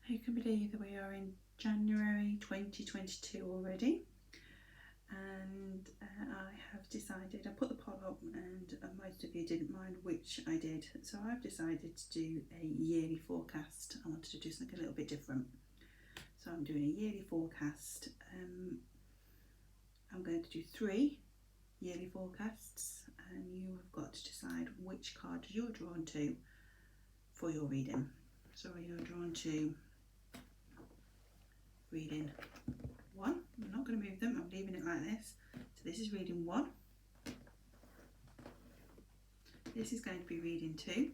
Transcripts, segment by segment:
Who can believe that we are in January 2022 already? And I have decided, I put the poll up and most of you didn't mind which I did, so I've decided to do a yearly forecast. I wanted to do something a little bit different, so I'm doing a yearly forecast. I'm going to do 3 yearly forecasts, and you have got to decide which card you're drawn to for your reading. So you're drawn to reading 1. I'm not going to move them, I'm leaving it like this. So this is reading 1. This is going to be reading 2.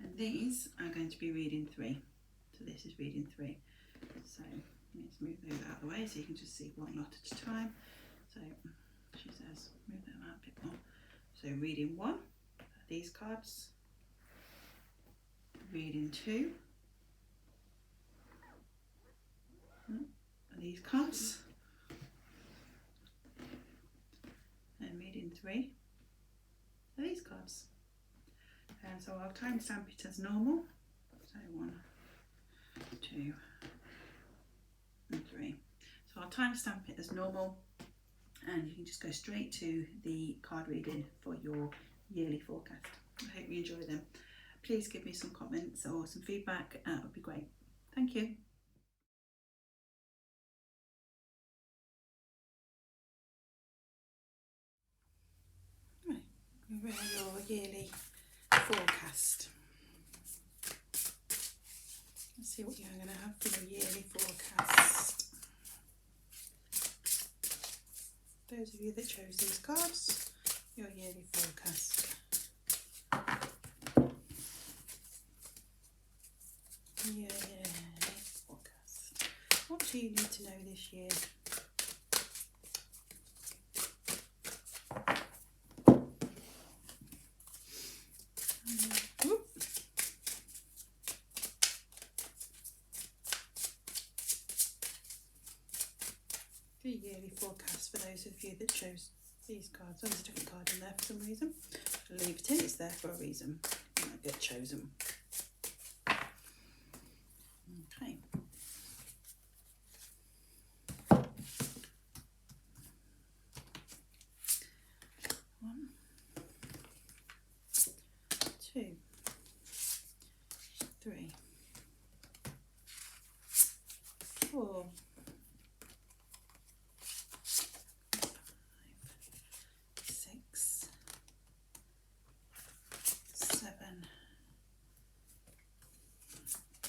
And these are going to be reading 3. So this is reading 3. So let's move those out of the way so you can just see one lot at a time. So she says move them out a bit more. So reading 1 are these cards. Reading 2 are these cards. And reading 3 are these cards. And so I'll timestamp it as normal. So 1, 2 and 3. So I'll timestamp it as normal, and you can just go straight to the card reading for your yearly forecast. I hope you enjoy them. Please give me some comments or some feedback, that would be great. Thank you. Right, here are your yearly forecast. Let's see what you're going to have for your yearly forecast. Those of you that chose these cards, your yearly forecast. Yearly forecast. What do you need to know this year? The yearly forecast for those of you that chose these cards. Oh, there's a different card in there for some reason. I'll leave it in, it's there for a reason. It might get chosen. Okay. One, 2, 3, 4, 6, 7,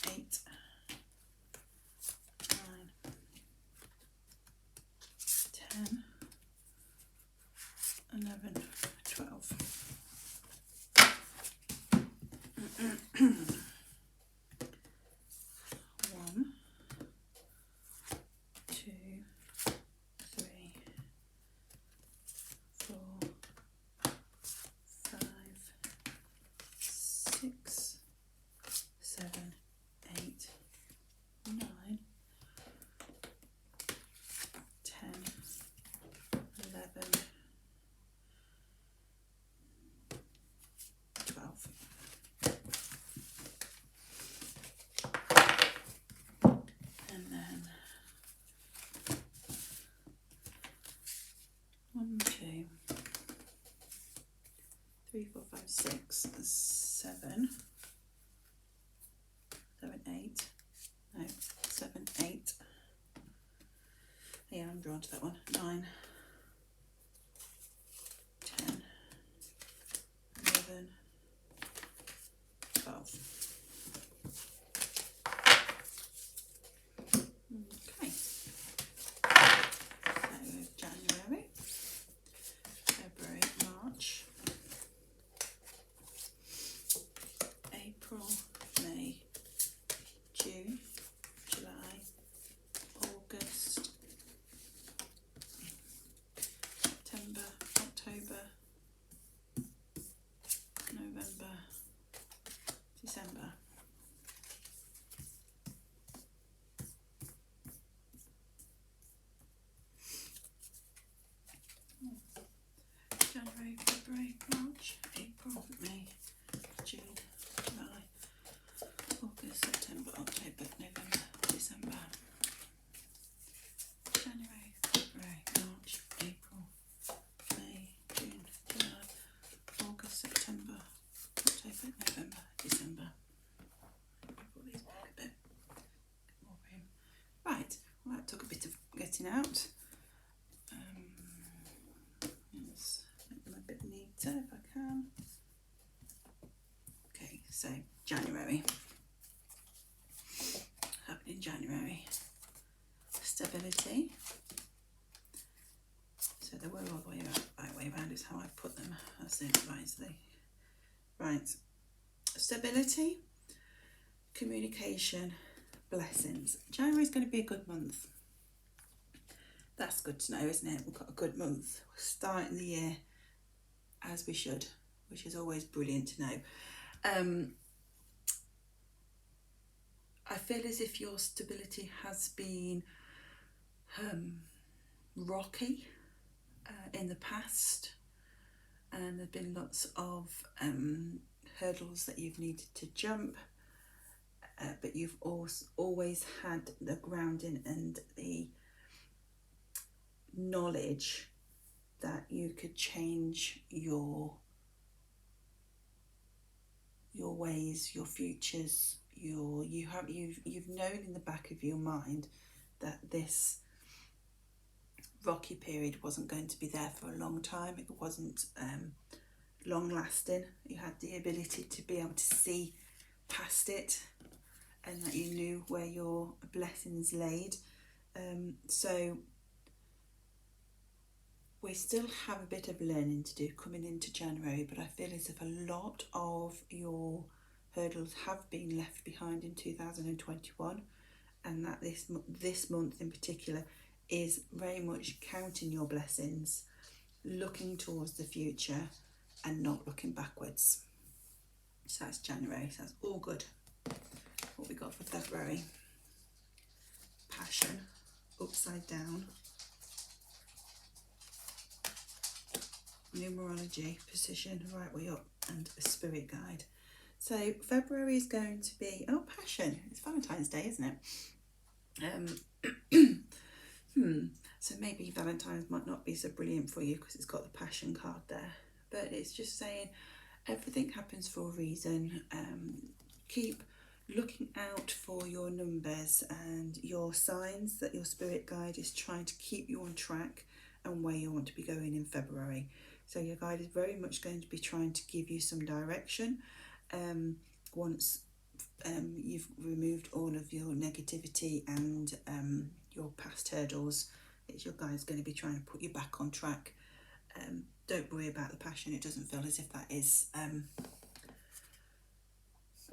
8, 9, 10, 11, 12. 1, 2, 3, 4, 5, 6, 7, 8, 9, 10, 11, 12. And then 1, 2, 3, 4, 5, 6, 7, 8. No, 7, 8. Yeah, I'm drawn to that one. 9, 10, 11, 12. Okay. So January, February, March, April, May, June, July, August, September, October, November, December. January, February, March, April, May, June, July, So January, happening in January, stability. So they were all the way around, right way around is how I put them. That's it, right, so right. Stability, communication, blessings. January is going to be a good month. That's good to know, isn't it? We've got a good month. We're starting the year as we should, which is always brilliant to know. I feel as if your stability has been rocky in the past, and there have been lots of hurdles that you've needed to jump, but you've also always had the grounding and the knowledge that you could change your ways, your futures, you've known in the back of your mind that this rocky period wasn't going to be there for a long time. It wasn't long lasting. You had the ability to be able to see past it, and that you knew where your blessings laid. So we still have a bit of learning to do coming into January, but I feel as if a lot of your hurdles have been left behind in 2021, and that this month in particular is very much counting your blessings, looking towards the future and not looking backwards. So that's January, so that's all good. What we got for February? Passion, upside down. Numerology, position, right way up, and a spirit guide. So February is going to be, passion. It's Valentine's Day, isn't it? So maybe Valentine's might not be so brilliant for you because it's got the passion card there. But it's just saying everything happens for a reason. Keep looking out for your numbers and your signs that your spirit guide is trying to keep you on track and where you want to be going in February. So your guide is very much going to be trying to give you some direction. Once you've removed all of your negativity and your past hurdles, your guide's going to be trying to put you back on track. Don't worry about the passion. It doesn't feel as if that is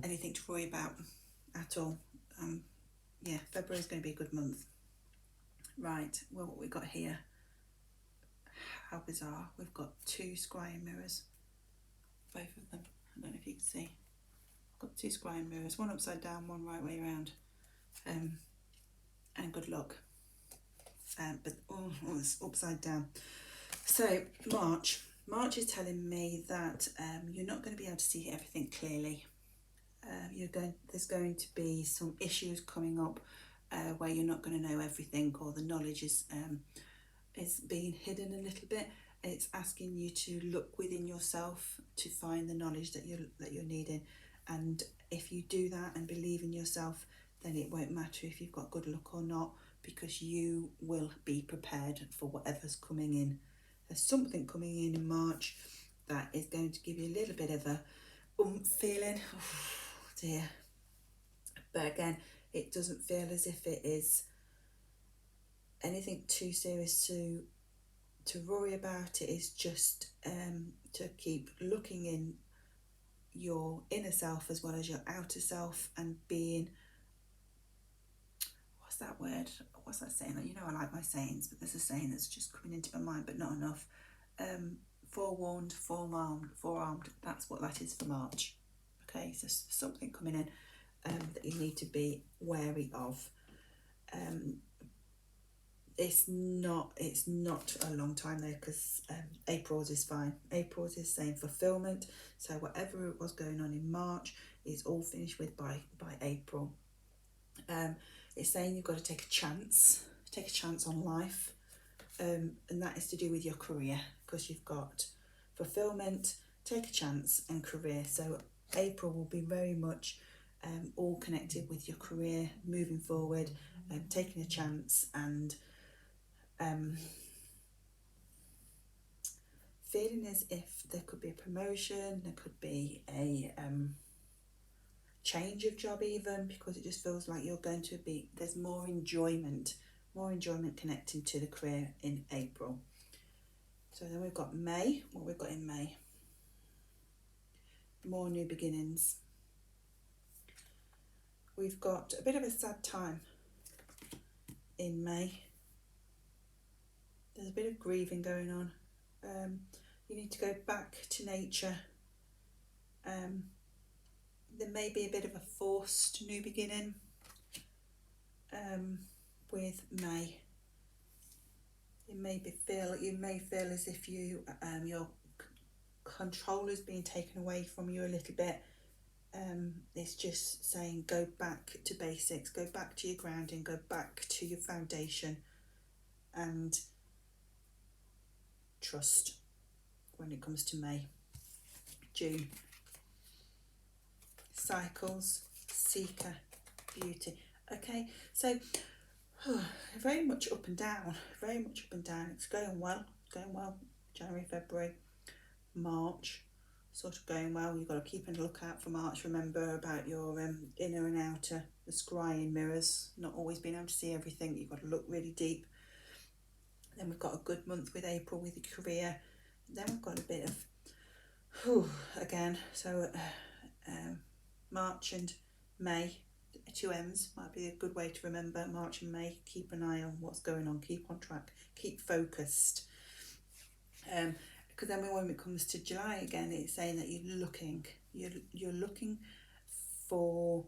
anything to worry about at all. Yeah, February is going to be a good month. Right, well, what we got here, how bizarre. We've got 2 scrying mirrors, both of them. I don't know if you can see. Got 2 scrying mirrors, one upside down, one right way around. And good luck. But it's upside down. So March is telling me that you're not going to be able to see everything clearly. There's going to be some issues coming up where you're not going to know everything, or the knowledge is being hidden a little bit. It's asking you to look within yourself to find the knowledge that you're needing, and if you do that and believe in yourself, then it won't matter if you've got good luck or not, because you will be prepared for whatever's coming in. There's something coming in March that is going to give you a little bit of a feeling. Oh dear. But again, it doesn't feel as if it is anything too serious to worry about. It is just to keep looking in your inner self as well as your outer self, and being, what's that word? What's that saying? You know, I like my sayings, but there's a saying that's just coming into my mind, but not enough. Forewarned, forearmed. That's what that is for March. Okay, so something coming in that you need to be wary of. It's not a long time though, because April's is fine. April's is saying fulfillment. So whatever was going on in March is all finished with by April. It's saying you've got to take a chance on life, and that is to do with your career, because you've got fulfillment, take a chance, and career. So April will be very much all connected with your career, moving forward, taking a chance, and feeling as if there could be a promotion, there could be a change of job even, because it just feels like you're going to be, there's more enjoyment connecting to the career in April. So then we've got May. What we've got in May? More new beginnings. We've got a bit of a sad time in May. There's a bit of grieving going on. You need to go back to nature. There may be a bit of a forced new beginning with May. You may feel as if you your control is being taken away from you a little bit. It's just saying go back to basics, go back to your grounding, go back to your foundation, and trust when it comes to May. June. Cycles, seeker, beauty. Okay, so very much up and down, It's going well, January, February, March, sort of going well. You've got to keep a lookout for March. Remember about your inner and outer, the scrying mirrors, not always being able to see everything. You've got to look really deep. Then we've got a good month with April with your career. Then we've got a bit of, again, so March and May, 2 M's might be a good way to remember. March and May, keep an eye on what's going on, keep on track, keep focused. Because then when it comes to July again, it's saying that you're looking for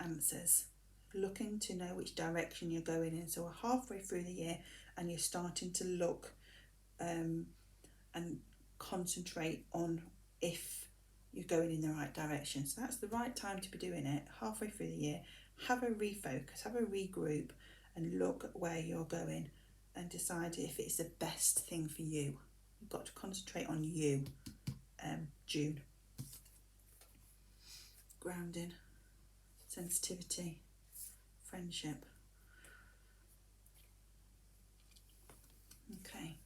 answers, looking to know which direction you're going in. So we're halfway through the year and you're starting to look and concentrate on if you're going in the right direction. So that's the right time to be doing it, halfway through the year. Have a refocus, have a regroup, and look at where you're going and decide if it's the best thing for you. You've got to concentrate on you. June. Grounding, sensitivity, friendship. Okay.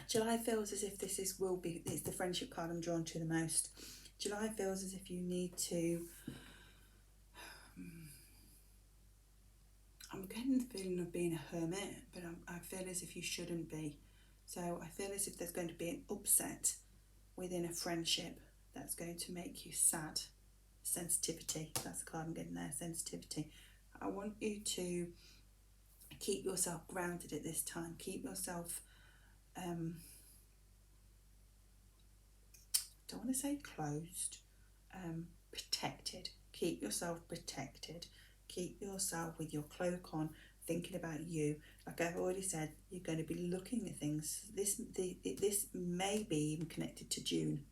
July feels as if it's the friendship card I'm drawn to the most. July feels as if you need to, I'm getting the feeling of being a hermit, but I feel as if you shouldn't be. So I feel as if there's going to be an upset within a friendship that's going to make you sad. Sensitivity, that's the card I'm getting there, sensitivity. I want you to keep yourself grounded at this time. Keep yourself, don't want to say closed, protected. Keep yourself protected. Keep yourself with your cloak on, thinking about you. Like I've already said, you're going to be looking at things. This may be even connected to June,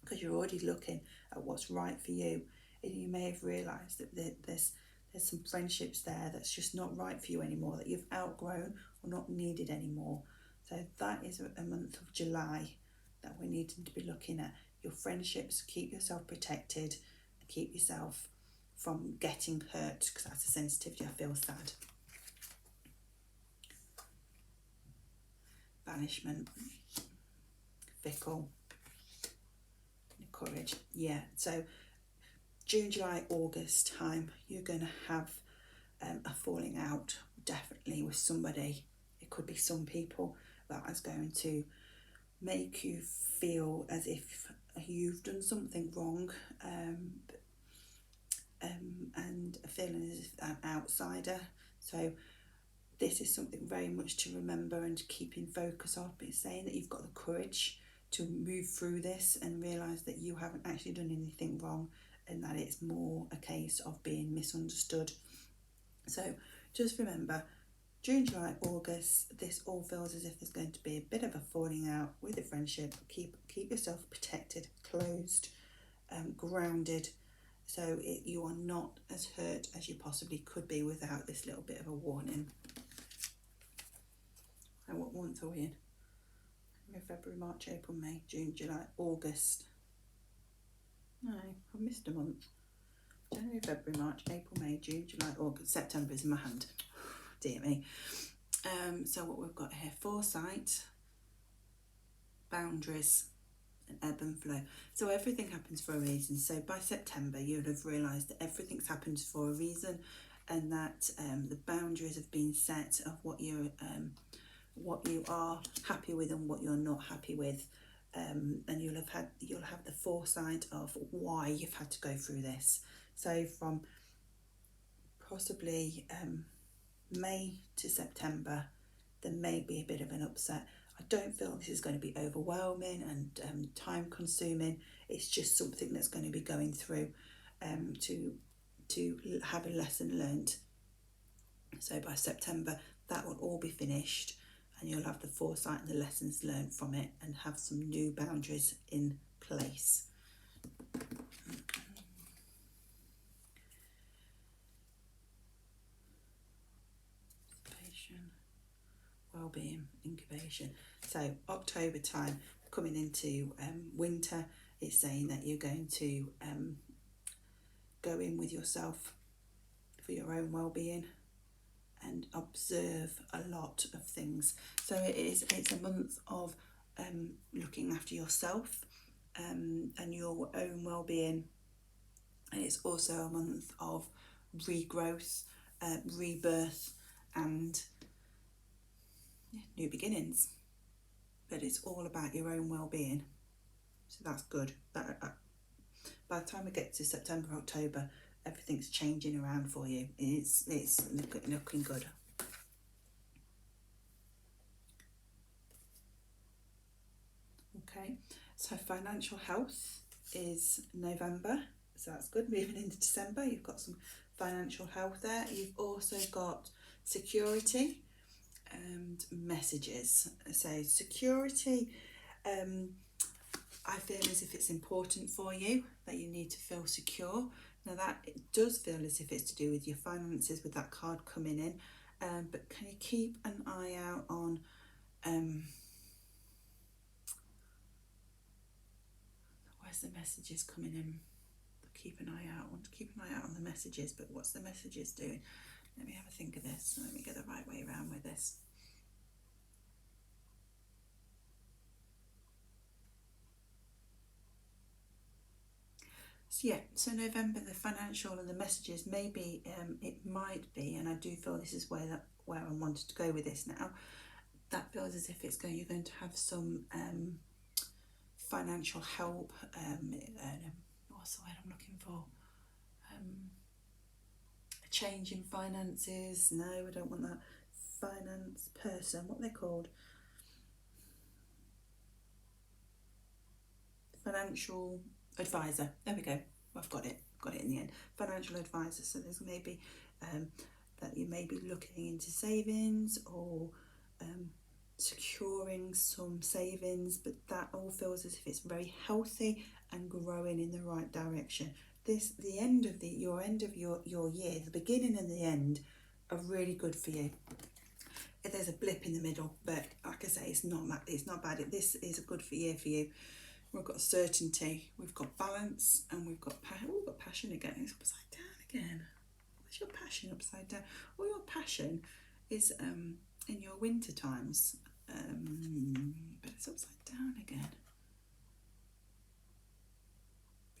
because you're already looking at what's right for you. And you may have realised that there's some friendships there that's just not right for you anymore, that you've outgrown or not needed anymore. So that is a month of July that we're needing to be looking at. Your friendships, keep yourself protected, keep yourself from getting hurt, because that's a sensitivity. I feel sad. Banishment, fickle, courage. Yeah, so June, July, August time, you're going to have a falling out, definitely, with somebody. It could be some people that is going to make you feel as if you've done something wrong, and a feeling as if an outsider. So this is something very much to remember and to keep in focus of. It's saying that you've got the courage to move through this and realise that you haven't actually done anything wrong, and that it's more a case of being misunderstood. So just remember, June, July, August, this all feels as if there's going to be a bit of a falling out with a friendship. Keep yourself protected, closed, grounded, so you are not as hurt as you possibly could be without this little bit of a warning. And what month are we in? February, March, April, May, June, July, August. No, I missed a month. January, February, March, April, May, June, July, August, September is in my hand. Dear me. So what we've got here, foresight, boundaries, and ebb and flow. So everything happens for a reason. So by September, you'll have realised that everything's happened for a reason, and that the boundaries have been set of what you are happy with and what you're not happy with. And you'll have the foresight of why you've had to go through this. So from possibly May to September, there may be a bit of an upset. I don't feel this is going to be overwhelming and time consuming. It's just something that's going to be going through to have a lesson learned. So by September, that will all be finished, and you'll have the foresight and the lessons learned from it, and have some new boundaries in place. Wellbeing, incubation. So October time, coming into winter, it's saying that you're going to go in with yourself for your own well-being and observe a lot of things. So it's a month of looking after yourself and your own well-being, and it's also a month of regrowth, rebirth, and new beginnings. But it's all about your own well-being, so that's good. By the time we get to September, October, everything's changing around for you. It's looking good. Okay, so financial health is November, so that's good. Moving into December, you've got some financial health there. You've also got security and messages. So security, I feel as if it's important for you, that you need to feel secure. Now that it does feel as if it's to do with your finances with that card coming in, but can you keep an eye out on where's the messages coming in? Keep an eye out. I want to keep an eye out on the messages, but what's the messages doing? Let me have a think of this. Let me get the right way around with this. So yeah, so November, the financial and the messages, maybe it might be, and I do feel this is where I wanted to go with this now. That feels as if you're going to have some financial help. What's the word I'm looking for? A change in finances. No, I don't want that. Finance person, what are they called? Financial advisor. There we go. I've got it in the end. Financial advisor. So there's maybe that you may be looking into savings or securing some savings, but that all feels as if it's very healthy and growing in the right direction. The end of your year, the beginning and the end, are really good for you. There's a blip in the middle, but like I say, it's not bad. This is a good year for you. We've got certainty, we've got balance, and we've got passion again. It's upside down again. Where's your passion upside down? Well, your passion is in your winter times, but it's upside down again.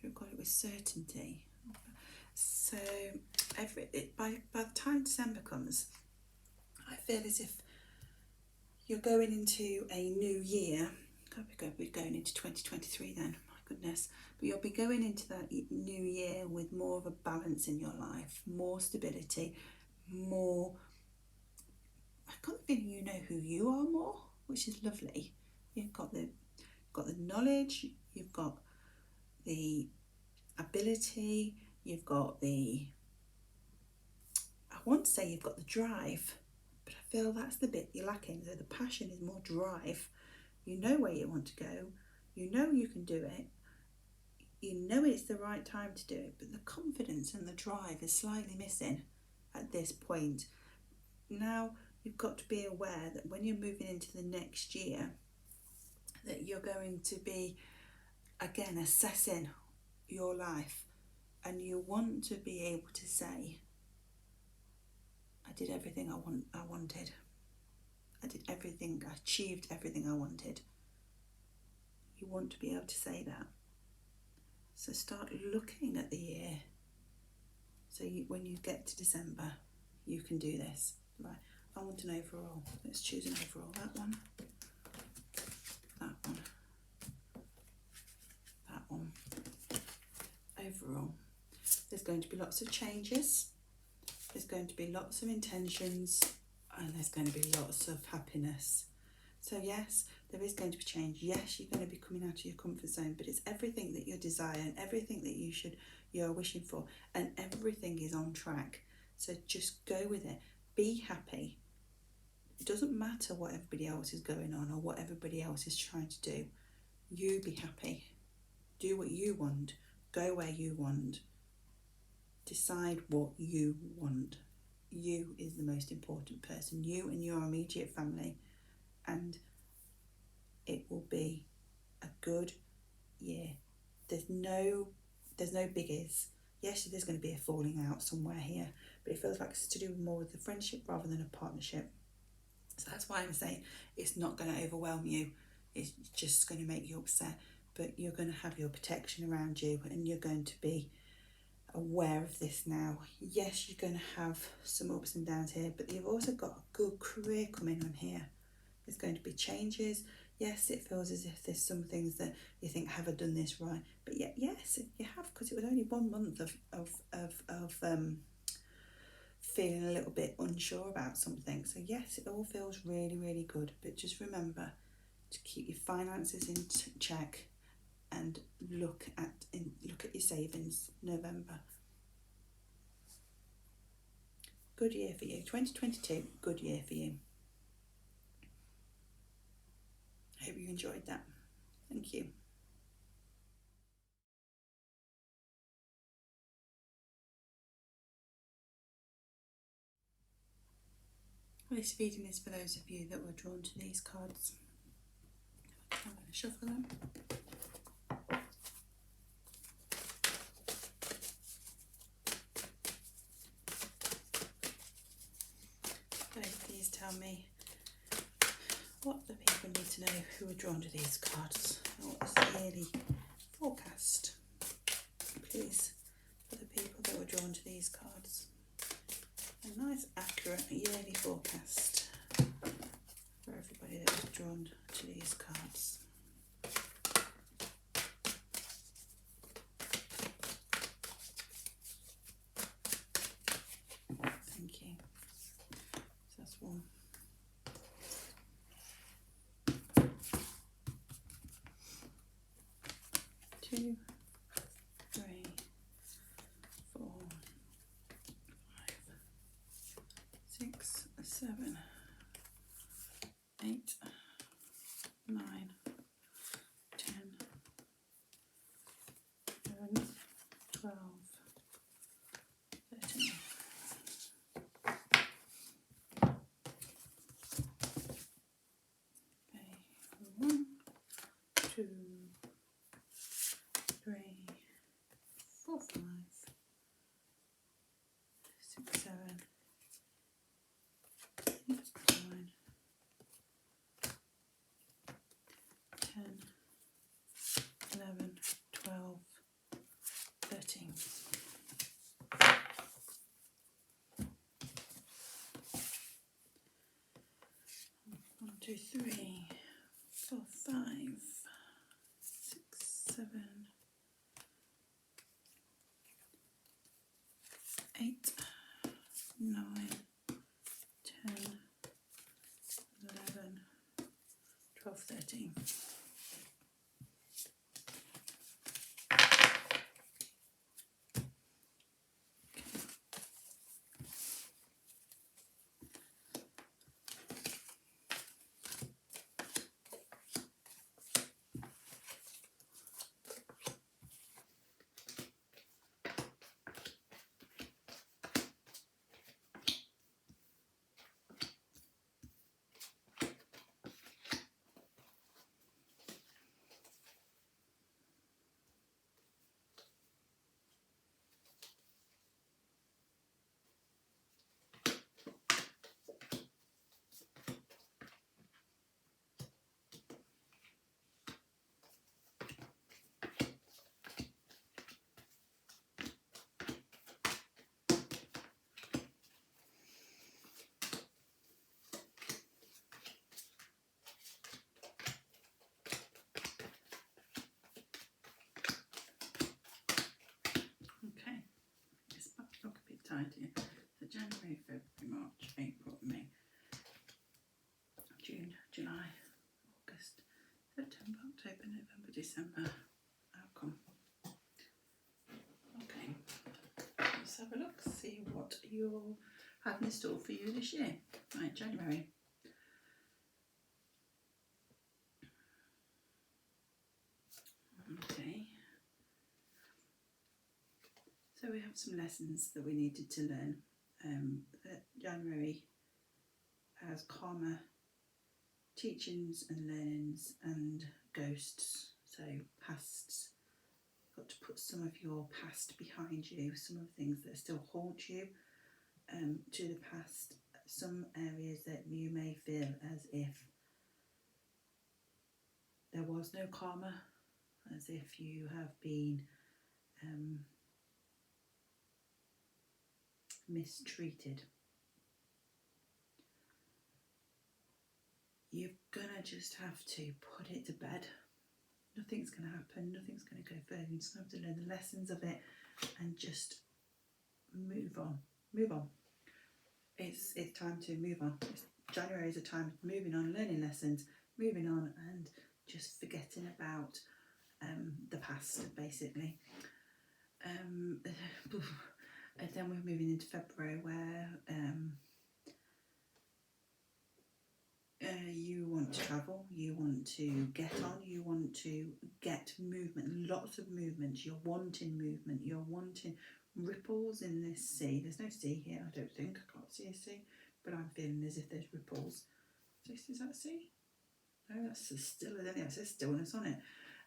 We've got it with certainty. So by the time December comes, I feel as if you're going into a new year. We're going into 2023 then, my goodness. But you'll be going into that new year with more of a balance in your life, more stability, more, I kind of feeling you know who you are more, which is lovely. You've got the knowledge, you've got the ability, you've got I want to say you've got the drive, but I feel that's the bit you're lacking. So the passion is more drive. You know where you want to go, you know you can do it, you know it's the right time to do it, but the confidence and the drive is slightly missing at this point. Now you've got to be aware that when you're moving into the next year, that you're going to be, again, assessing your life And you want to be able to say, I did everything I wanted. I did everything, I achieved everything I wanted. You want to be able to say that. So start looking at the year. So when you get to December, you can do this. Right, I want an overall. Let's choose an overall. That one. That one. That one. Overall. There's going to be lots of changes. There's going to be lots of intentions. And there's going to be lots of happiness. So yes, there is going to be change. Yes, you're going to be coming out of your comfort zone, but it's everything that you desire and everything that you're wishing for, and everything is on track. So just go with it. Be happy. It doesn't matter what everybody else is going on or what everybody else is trying to do. You be happy. Do what you want. Go where you want. Decide what you want. You is the most important person. You and your immediate family. And it will be a good year. There's no biggies. Yes, there's going to be a falling out somewhere here, but it feels like it's to do more with the friendship rather than a partnership. So that's why I'm saying it's not going to overwhelm you. It's just going to make you upset, but you're going to have your protection around you and you're going to be aware of this now. Yes, you're going to have some ups and downs here, but you've also got a good career coming on here. There's going to be changes. Yes, it feels as if there's some things that you think, have I done this right? But yeah, yes, you have, because it was only 1 month of feeling a little bit unsure about something. So yes, it all feels really, really good. But just remember to keep your finances in check and look at your savings. November. Good year for you. 2022, good year for you. I hope you enjoyed that. Thank you. This reading is for those of you that were drawn to these cards. I'm going to shuffle them. Please tell me what the people need to know who are drawn to these cards. What is the yearly forecast, please, for the people that were drawn to these cards? A nice, accurate yearly forecast for everybody that was drawn to these cards. Thank you. So that's one. Two, three, 4, 5, 6, 7, 8, 9, 10, 11, 12, 13. Okay, 1, 2, 3, 4, 5, 6, 7, 8, 9, 10, 11, 12, 13. 1, 2, 3, 4, 5, 6, 7, 8, 9, 10, 11, 12, 13. tongue-tied here. So January, February, March, April, May, June, July, August, September, October, November, December. Outcome. Okay, let's have a look, see what you'll have in store for you this year. Right, January. Okay. So we have some lessons that we needed to learn. January has karma, teachings and learnings, and ghosts. So pasts. Got to put some of your past behind you, some of the things that still haunt you to the past, some areas that you may feel as if there was no karma, as if you have been mistreated. You're gonna just have to put it to bed. Nothing's gonna happen, nothing's gonna go further. You just have to learn the lessons of it and just move on. Move on. It's time to move on. January is a time of moving on, learning lessons, moving on, and just forgetting about the past, basically. And then we're moving into February, where you want to travel, you want to get on, you want to get movement, lots of movement. You're wanting movement, you're wanting ripples in this sea. There's no sea here, I don't think. I can't see a sea, but I'm feeling as if there's ripples. So is that a sea? No, that's still, I don't think it says stillness on it,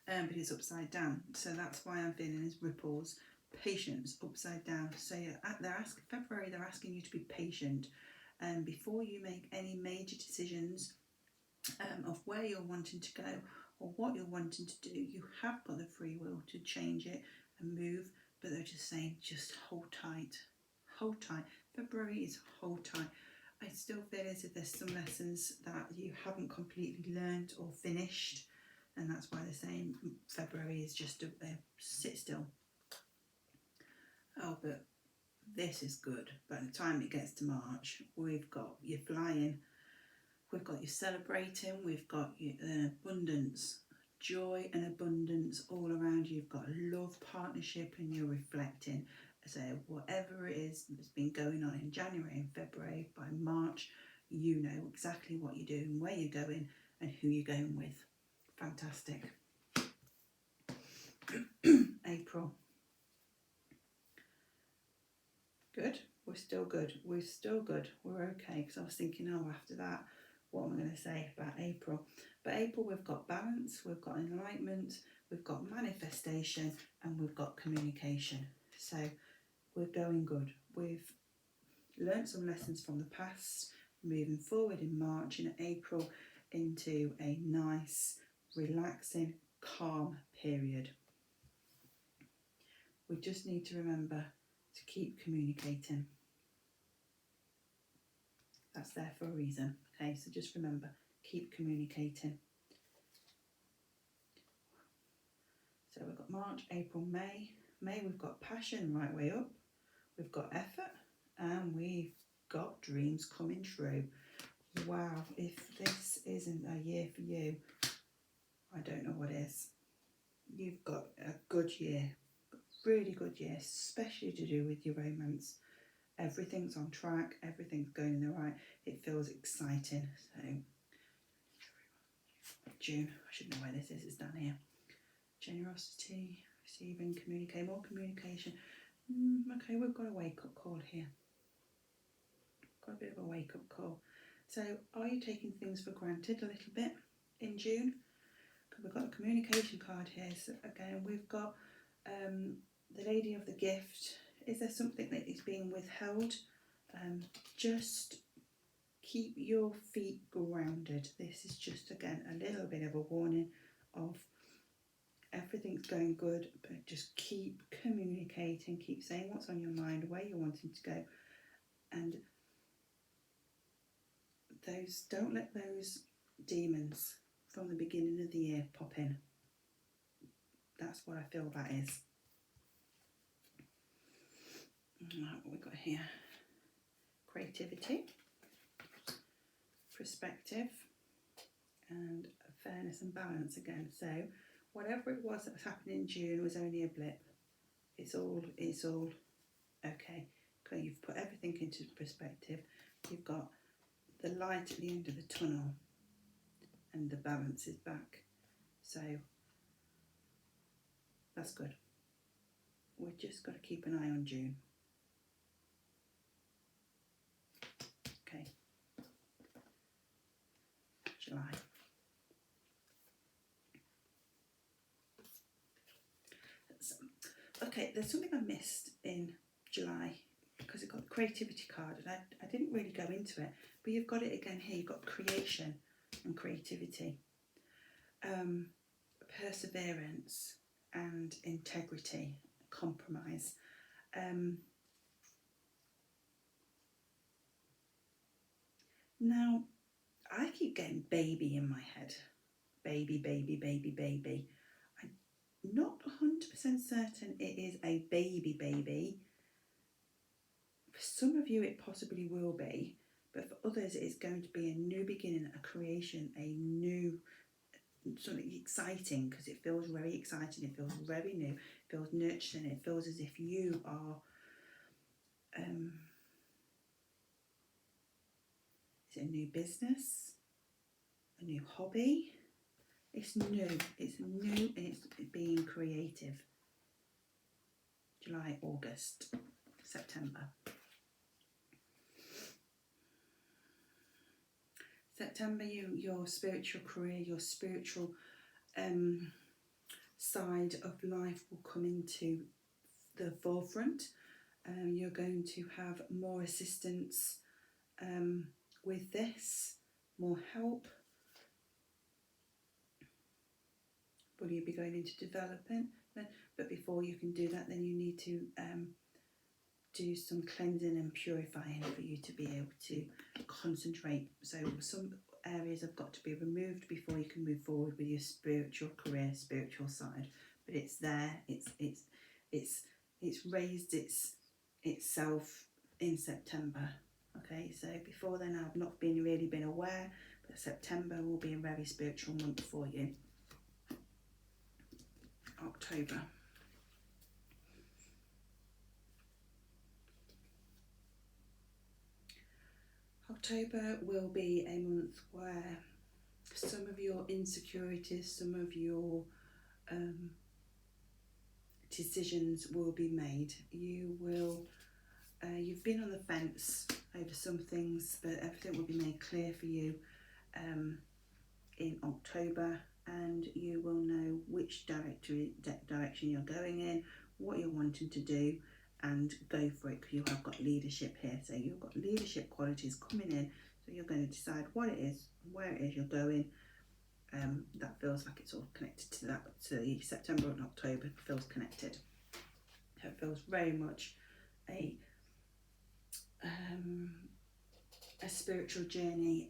but it's upside down. So that's why I'm feeling is ripples, patience, upside down. So they're asking, February, they're asking you to be patient. Before you make any major decisions of where you're wanting to go or what you're wanting to do, you have got the free will to change it and move, but they're just saying, just hold tight, hold tight. February is hold tight. I still feel as if there's some lessons that you haven't completely learned or finished, and that's why they're saying February is just a sit still. Oh, but this is good. By the time it gets to March, we've got you flying, we've got you celebrating, we've got you abundance, joy and abundance all around you. You've got love, partnership, and you're reflecting. So whatever it is that's been going on in January and February, by March, you know exactly what you're doing, where you're going, and who you're going with. Fantastic. April. Good. We're still good. We're still good. We're okay. Because I was thinking, oh, after that, what am I going to say about April? But April, we've got balance, we've got enlightenment, we've got manifestation, and we've got communication. So we're going good. We've learnt some lessons from the past, moving forward in March and April into a nice, relaxing, calm period. We just need to remember to keep communicating. That's there for a reason. Okay, so just remember, keep communicating. So we've got March, April, May. May, we've got passion right way up. We've got effort, and we've got dreams coming true. Wow, if this isn't a year for you, I don't know what is. You've got a good year, really good year, especially to do with your romance. Everything's on track, everything's going in the right. It feels exciting. So June, I should know where this is. It's down here. Generosity, receiving, communicate, more communication. Okay, we've got a wake-up call here. Got a bit of a wake-up call. So are you taking things for granted a little bit in June? Because we've got a communication card here. So again, we've got the Lady of the Gift. Is there something that is being withheld? Just keep your feet grounded. This is just, again, a little bit of a warning of everything's going good, but just keep communicating, keep saying what's on your mind, where you're wanting to go, and don't let those demons from the beginning of the year pop in. That's what I feel that is. What we got here? Creativity, perspective, and fairness and balance again. So whatever it was that was happening in June was only a blip. It's all okay. Okay, you've put everything into perspective. You've got the light at the end of the tunnel, and the balance is back. So that's good. We've just got to keep an eye on June. Okay. July. Okay, there's something I missed in July because it got the creativity card, and I didn't really go into it, but you've got it again here. You've got creation and creativity, perseverance and integrity, compromise. Now, I keep getting baby in my head. Baby, baby, baby, baby. I'm not 100% certain it is a baby. For some of you, it possibly will be, but for others, it's going to be a new beginning, a creation, a new, something exciting, because it feels very exciting, it feels very new, it feels nurturing, it feels as if you are is it a new business, a new hobby? It's new, and it's being creative. July, August, September. September, your spiritual career, your spiritual side of life will come into the forefront. You're going to have more assistance with this, more help. Will you be going into development? But before you can do that, then you need to do some cleansing and purifying for you to be able to concentrate. So some areas have got to be removed before you can move forward with your spiritual career, spiritual side. But it's there. It's raised itself in September. Okay, so before then I've not really been aware, but September will be a very spiritual month for you. October. October will be a month where some of your insecurities, some of your decisions will be made. You've been on the fence over some things, but everything will be made clear for you in October, and you will know which direction you're going in, what you're wanting to do, and go for it, because you have got leadership here. So you've got leadership qualities coming in, so you're going to decide what it is, where it is you're going. That feels like it's all connected to that. So September and October feels connected. So it feels very much a spiritual journey,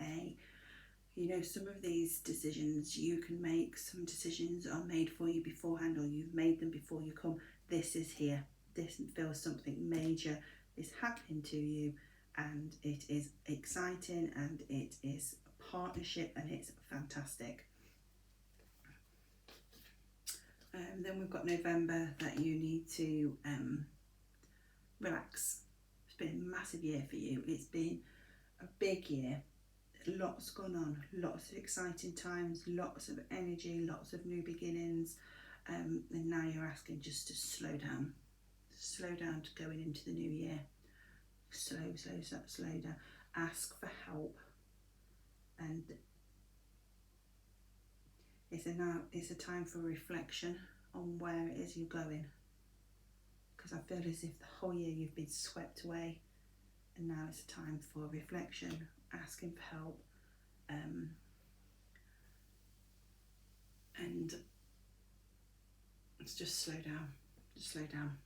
some of these decisions you can make. Some decisions are made for you beforehand, or you've made them before you come. This is here. This feels something major is happening to you, and it is exciting, and it is a partnership, and it's fantastic. Then we've got November, that you need to relax. It's been a massive year for you. It's been a big year. Lots gone on, lots of exciting times, lots of energy, lots of new beginnings, and now you're asking just to slow down to going into the new year. Slow down. Ask for help, and it's a time for reflection on where it is you're going, because I feel as if the whole year you've been swept away, and now it's a time for reflection, asking for help, and let's just slow down.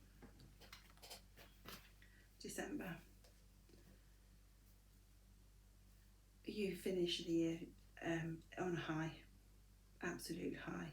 December, you finish the year on a high, absolute high.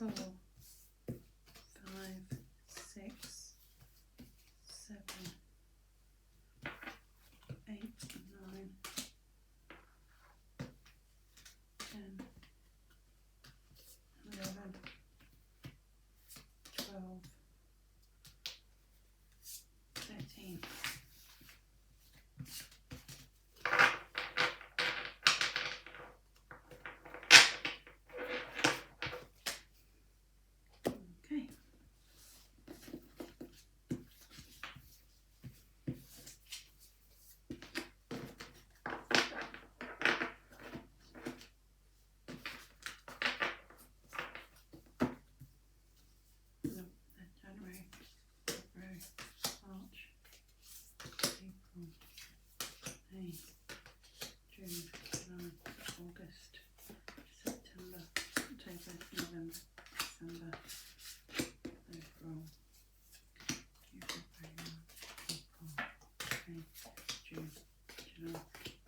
4, 5, 6, 7, 8, 9, 10, 11, 12, 13. Okay. No, January, February, March, April, May, June, July, August, September, October, November, December, April, February, March, April, May, June, July,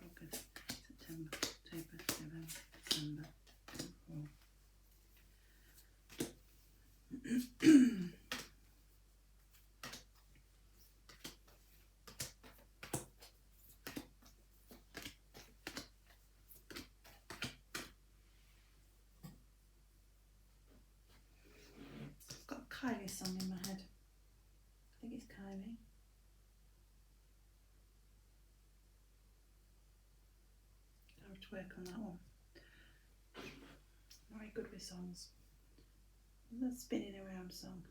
August, September, October, November, December, April. I've got a Kylie song in my head. I think it's Kylie. I have to work on that one. Not very good with songs. The spinning around song.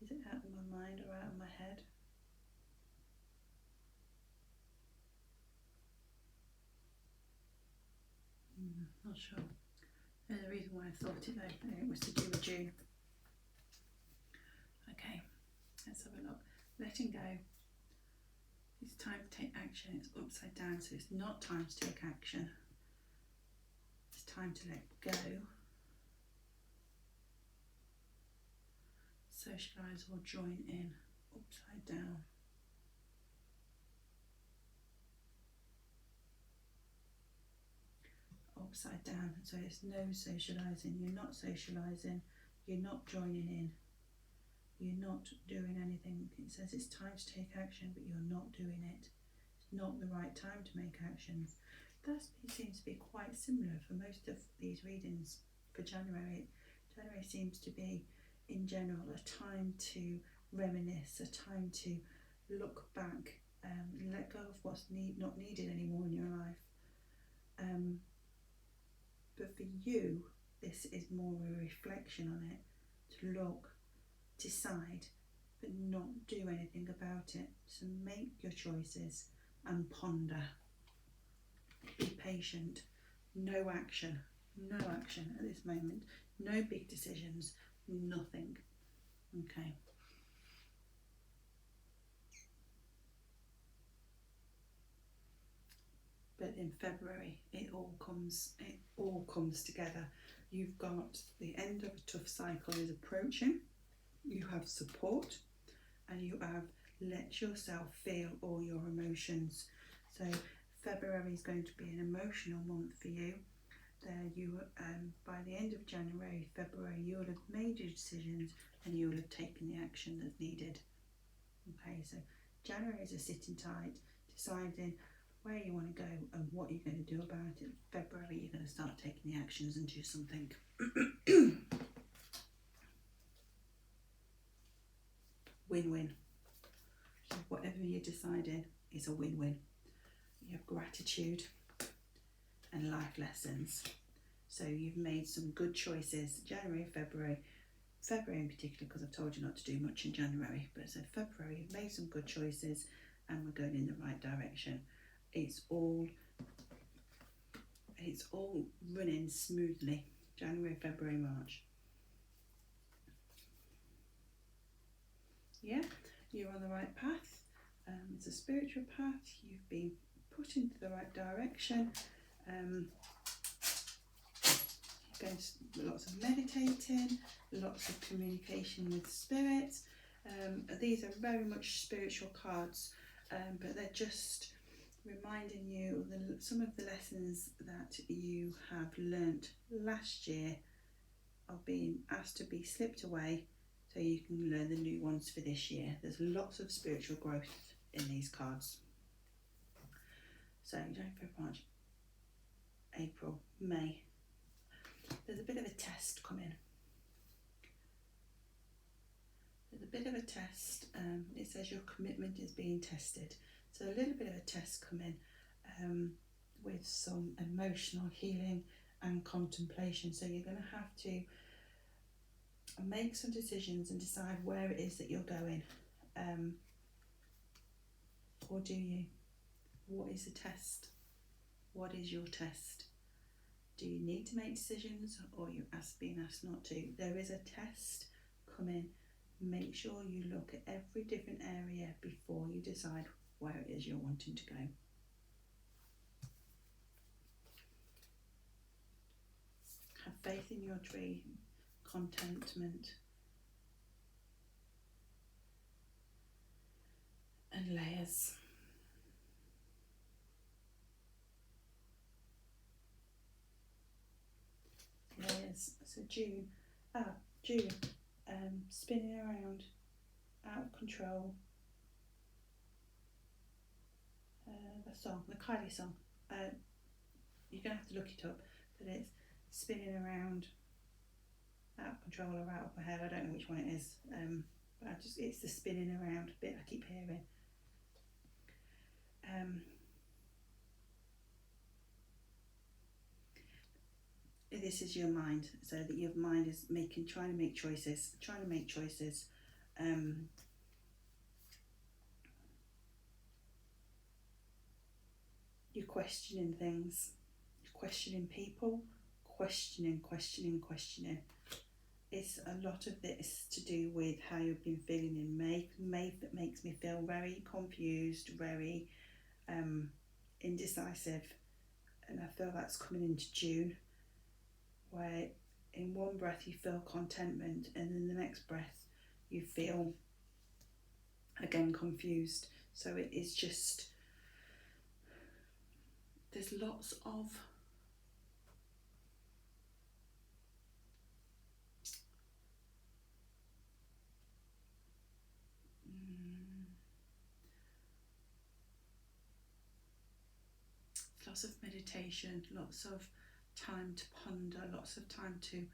Is it out of my mind or out of my head? Not sure. The reason why I thought it though, it was to do with June. Okay, let's have a look. Letting go. It's time to take action. It's upside down, so it's not time to take action. It's time to let go. Socialise or join in, upside down. Upside down, so it's no socialising. You're not socialising, you're not joining in, you're not doing anything. It says it's time to take action, but you're not doing it. It's not the right time to make actions. That seems to be quite similar for most of these readings for January. January seems to be, in general, a time to reminisce, a time to look back, let go of what's not needed anymore in your life. But for you, this is more a reflection on it, to look, decide, but not do anything about it. So make your choices and ponder. Be patient. No action at this moment. No big decisions, nothing. Okay. But in February, it all comes together. You've got the end of a tough cycle is approaching. You have support, and you have let yourself feel all your emotions. So February is going to be an emotional month for you. By the end of January, February, you will have made your decisions and you will have taken the action that's needed. Okay, so January is a sitting tight, deciding where you want to go and what you're going to do about it. February, you're going to start taking the actions and do something. Win-win. So whatever you're deciding is a win-win. You have gratitude and life lessons. So you've made some good choices. January, February in particular, because I've told you not to do much in January, but so February, you've made some good choices and we're going in the right direction. It's all running smoothly. January, February, March. Yeah, you're on the right path. It's a spiritual path. You've been put into the right direction. You're going to lots of meditating, lots of communication with spirit. These are very much spiritual cards, but they're just reminding you some of the lessons that you have learnt last year are being asked to be slipped away so you can learn the new ones for this year. There's lots of spiritual growth in these cards. So January, February, March, April, May. There's a bit of a test coming. There's a bit of a test. It says your commitment is being tested. So a little bit of a test coming with some emotional healing and contemplation. So you're going to have to make some decisions and decide where it is that you're going. Or do you? What is the test? What is your test? Do you need to make decisions, or are you being asked not to? There is a test coming. Make sure you look at every different area before you decide where it is you're wanting to go. Have faith in your dream, contentment, and layers. Layers. So June, spinning around, out of control. The song, the Kylie song. You're gonna have to look it up, but it's spinning around, out of control or out of my head. I don't know which one it is. But it's the spinning around bit I keep hearing. This is your mind, so that your mind is trying to make choices. You're questioning things, you're questioning people, questioning. It's a lot of this to do with how you've been feeling in May. May that makes me feel very confused, very indecisive, and I feel that's coming into June, where in one breath you feel contentment, and in the next breath you feel again confused. So it is just, there's lots of lots of meditation, lots of time to ponder, lots of time to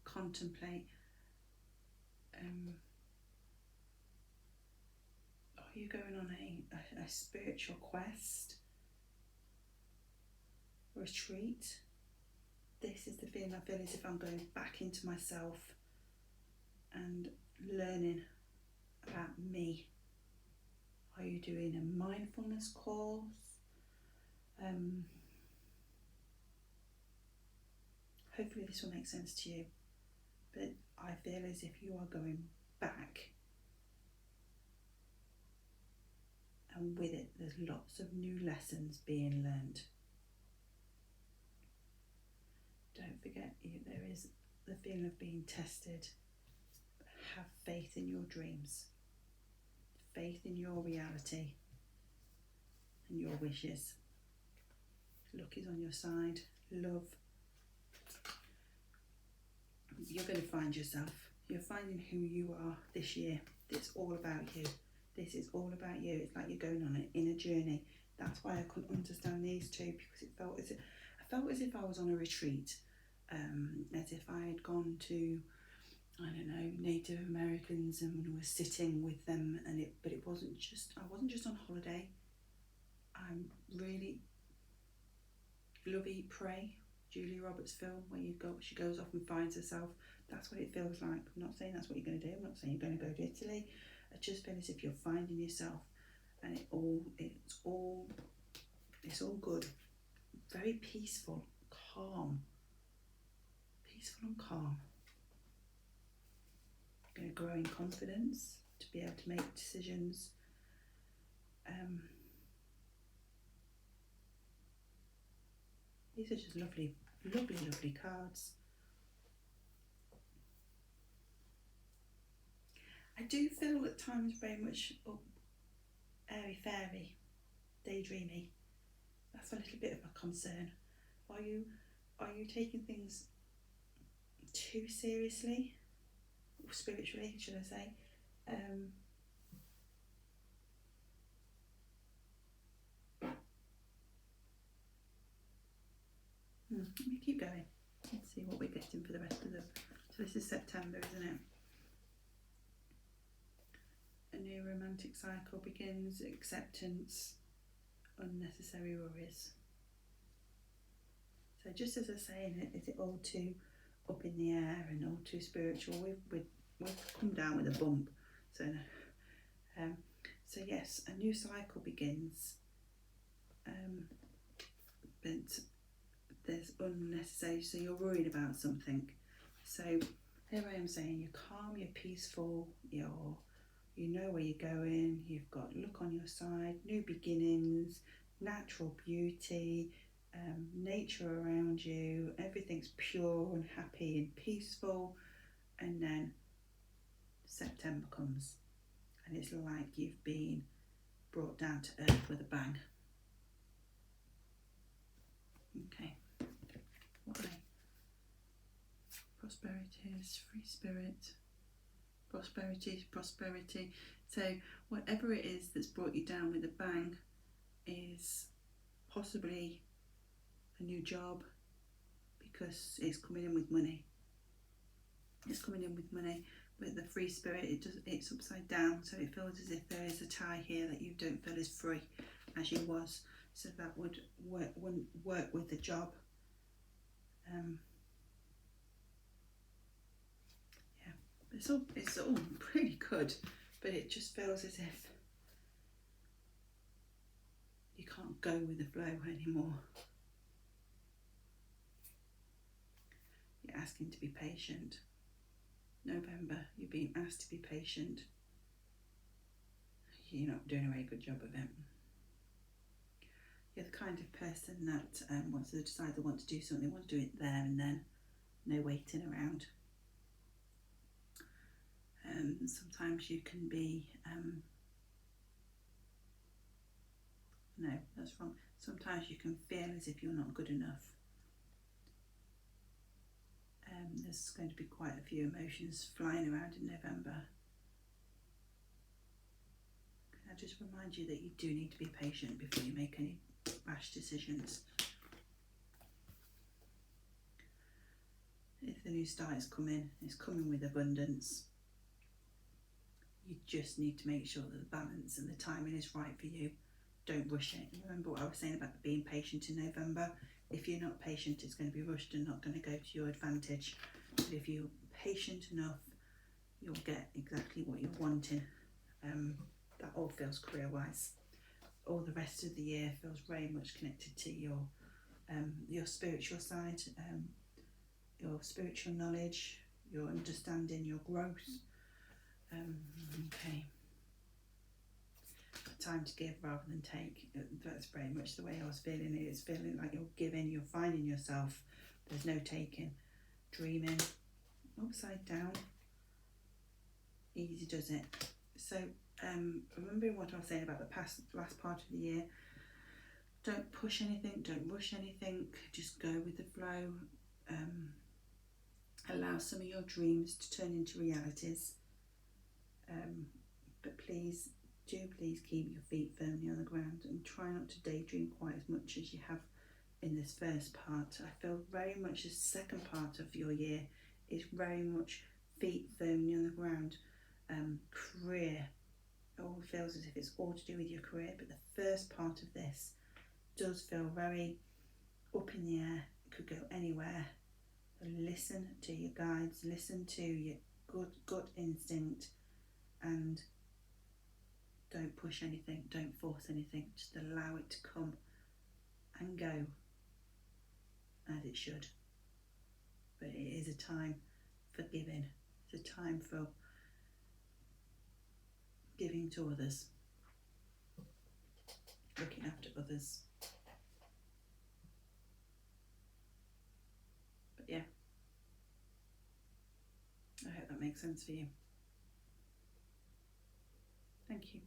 contemplate. Are you going on a spiritual quest? Retreat? This is the feeling I feel, as if I'm going back into myself and learning about me. Are you doing a mindfulness course? Hopefully this will make sense to you, but I feel as if you are going back, and with it there's lots of new lessons being learned. Don't forget, there is the feeling of being tested. Have faith in your dreams, faith in your reality and your wishes. Luck is on your side. Love. You're going to find yourself. You're finding who you are this year. It's all about you. This is all about you. It's like you're going on an inner journey. That's why I couldn't understand these two, because I felt as if I was on a retreat, as if I had gone to, I don't know, Native Americans and was sitting with them, but it wasn't just, I wasn't just on holiday. I'm really Love, Eat, Pray, Julia Roberts' film, where she goes off and finds herself. That's what it feels like. I'm not saying that's what you're going to do. I'm not saying you're going to go to Italy. I just feel as if you're finding yourself, and it's all good. Very peaceful, calm. Peaceful and calm. You're going to grow in confidence to be able to make decisions. These are just lovely, lovely, lovely cards. I do feel at times very much airy-fairy, daydreamy. That's a little bit of a concern. Are you taking things too seriously, spiritually, should I say. Let me keep going. Let's see what we're getting for the rest of the. So this is September, isn't it? A new romantic cycle begins, acceptance, unnecessary worries. So just as I say, is it all too up in the air and all too spiritual? We've come down with a bump. So yes, a new cycle begins. But there's unnecessary, so you're worried about something. So here I am saying you're calm, you're peaceful, you know where you're going, you've got luck on your side, new beginnings, natural beauty, nature around you, everything's pure and happy and peaceful. And then September comes and it's like you've been brought down to earth with a bang. Okay. Why? Prosperity is free spirit. Prosperity is prosperity. So whatever it is that's brought you down with a bang is possibly a new job, because it's coming in with money. It's coming in with money. With the free spirit, it's upside down, so it feels as if there is a tie here that you don't feel as free as you was. So that wouldn't work with the job. It's all pretty good, but it just feels as if you can't go with the flow anymore. You're asking to be patient. November, you're being asked to be patient. You're not doing a very good job of it. You're the kind of person that once they decide they want to do something, they want to do it there and then. No waiting around. Sometimes you can be, no, that's wrong. Sometimes you can feel as if you're not good enough. There's going to be quite a few emotions flying around in November. Can I just remind you that you do need to be patient before you make any rash decisions. If the new start is coming, it's coming with abundance. You just need to make sure that the balance and the timing is right for you. Don't rush it. Remember what I was saying about being patient in November? If you're not patient, it's going to be rushed and not going to go to your advantage. But if you're patient enough, you'll get exactly what you're wanting. That all feels career-wise. All the rest of the year feels very much connected to your spiritual side, your spiritual knowledge, your understanding, your growth. Okay. Time to give rather than take. That's very much the way I was feeling it. It's feeling like you're giving, you're finding yourself. There's no taking. Dreaming. Upside down. Easy does it. So remembering what I was saying about the last part of the year. Don't push anything. Don't rush anything. Just go with the flow. Allow some of your dreams to turn into realities. But please keep your feet firmly on the ground and try not to daydream quite as much as you have in this first part. I feel very much the second part of your year is very much feet firmly on the ground. Career, it all feels as if it's all to do with your career, but the first part of this does feel very up in the air. It could go anywhere. Listen to your guides, listen to your gut instinct, and don't push anything, don't force anything, just allow it to come and go as it should. But it is a time for giving, it's a time for giving to others, looking after others. But yeah, I hope that makes sense for you. Thank you.